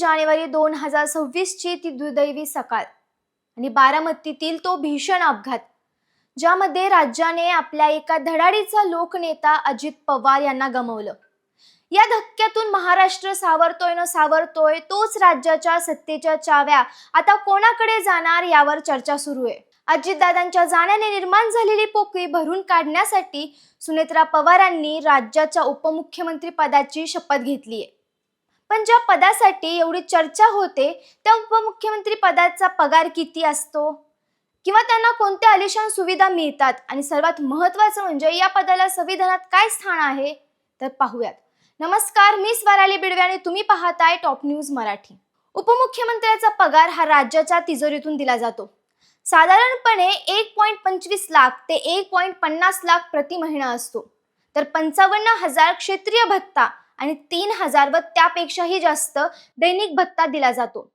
जानेवारी 2026 ची ती दुर्दैवी सकाळ आणि बारामतीतील तो भीषण अपघात, ज्यामध्ये राज्याने आपल्या एका धडाडीचा लोकनेता अजित पवार यांना गमावलं. या धक्क्यातून महाराष्ट्र सावरतोय तोच राज्याच्या सत्तेच्या चाव्या आता कोणाकडे जाणार यावर चर्चा सुरू आहे. अजितदादांच्या जाण्याने निर्माण झालेली पोकळी भरून काढण्यासाठी सुनेत्रा पवारांनी राज्याच्या उपमुख्यमंत्री पदाची शपथ घेतली आहे. पण ज्या पदासाठी एवढी चर्चा होते त्या उपमुख्यमंत्री पदाचा पगार किती असतो किंवा त्यांना कोणत्या आलिशान सुविधा मिळतात आणि सर्वात महत्त्वाचं म्हणजे या पदाला संविधानात काय स्थान आहे, तर पाहूयात. नमस्कार, मी स्वराली बिडवे आणि तुम्ही पाहताय टॉप न्यूज मराठी. उपमुख्यमंत्र्याचा पगार हा राज्याच्या तिजोरीतून दिला जातो. साधारणपणे 1.25 लाख ते 1.50 लाख प्रति महिना असतो. तर 55,000 क्षेत्रीय भत्ता आणि 3,000 व त्यापेक्षाही जास्त दैनिक भत्ता दिला जातो.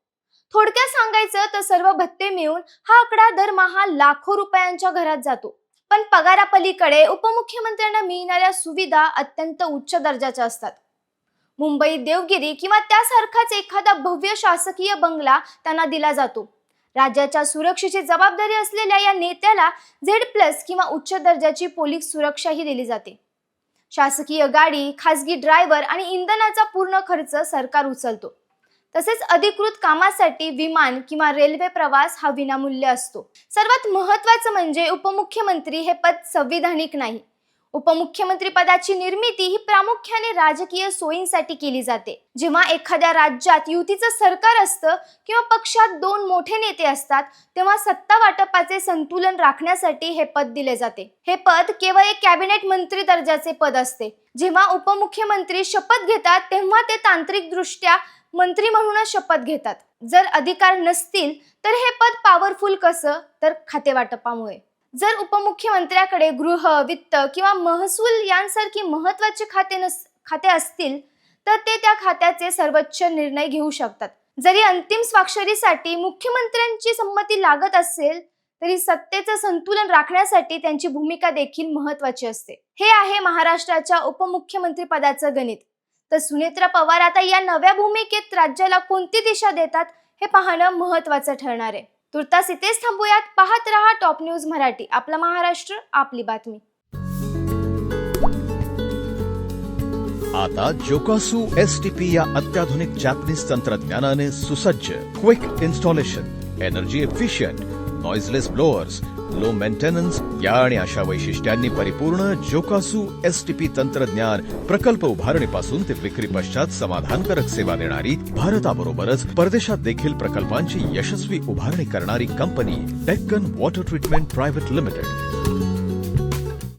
थोडक्यात सांगायचं तर सर्व भत्ते मिळून हा आकडा दरमहा लाखो रुपयांच्या घरात जातो. पण पगारापलीकडे उपमुख्यमंत्र्यांना मिळणाऱ्या सुविधा अत्यंत उच्च दर्जाच्या असतात. मुंबईत देवगिरी किंवा त्यासारखाच एखादा भव्य शासकीय बंगला त्यांना दिला जातो. राज्याच्या सुरक्षेची जबाबदारी असलेल्या या नेत्याला Z+ किंवा उच्च दर्जाची पोलीस सुरक्षाही दिली जाते. शासकीय गाडी, खासगी ड्रायव्हर आणि इंधनाचा पूर्ण खर्च सरकार उचलतो. तसेच अधिकृत कामासाठी विमान किंवा रेल्वे प्रवास हा विनामूल्य असतो. सर्वात महत्त्वाचं म्हणजे उपमुख्यमंत्री हे पद संविधानिक नाही. उपमुख्यमंत्री पदाची निर्मिती ही प्रामुख्याने राजकीय सोयींसाठी केली जाते. जेव्हा एखाद्या राज्यात युतीचं सरकार असतं किंवा पक्षात 2 मोठे नेते असतात तेव्हा सत्ता वाटपाचे संतुलन राखण्यासाठी हे पद दिले जाते. हे पद केवळ एक कॅबिनेट मंत्री दर्जाचे पद असते. जेव्हा उपमुख्यमंत्री शपथ घेतात तेव्हा ते तांत्रिकदृष्ट्या मंत्री म्हणूनच शपथ घेतात. जर अधिकार नसतील तर हे पद पॉवरफुल कसं, तर खातेवाटपामुळे. जर उपमुख्यमंत्र्याकडे गृह, वित्त किंवा महसूल यांसारखी महत्त्वाची खाते असतील तर ते त्या खात्याचे सर्वोच्च निर्णय घेऊ शकतात. जरी अंतिम स्वाक्षरीसाठी मुख्यमंत्र्यांची संमती लागत असेल तरी सत्तेचं संतुलन राखण्यासाठी त्यांची भूमिका देखील महत्त्वाची असते. हे आहे महाराष्ट्राच्या उपमुख्यमंत्री पदाचं गणित. तर सुनेत्रा पवार आता या नव्या भूमिकेत राज्याला कोणती दिशा देतात हे पाहणं महत्त्वाचं ठरणार आहे. तुर्तास इथेच थांबूयात. पाहत रहा टॉप न्यूज मराठी. आपला महाराष्ट्र, आपली बातमी. आता जोकासू STP या अत्याधुनिक जॅपनीज तंत्रज्ञानाने सुसज्ज, quick installation, energy efficient, noiseless blowers, low maintenance या आणि अशा वैशिष्ट्यांनी परिपूर्ण जोकासू STP तंत्रज्ञान प्रकल्प उभारणीपासून ते विक्री पश्चात समाधानकारक सेवा देणारी, भारताबरोबरच परदेशात देखील प्रकल्पांची यशस्वी उभारणी करणारी company Deccan water treatment private limited.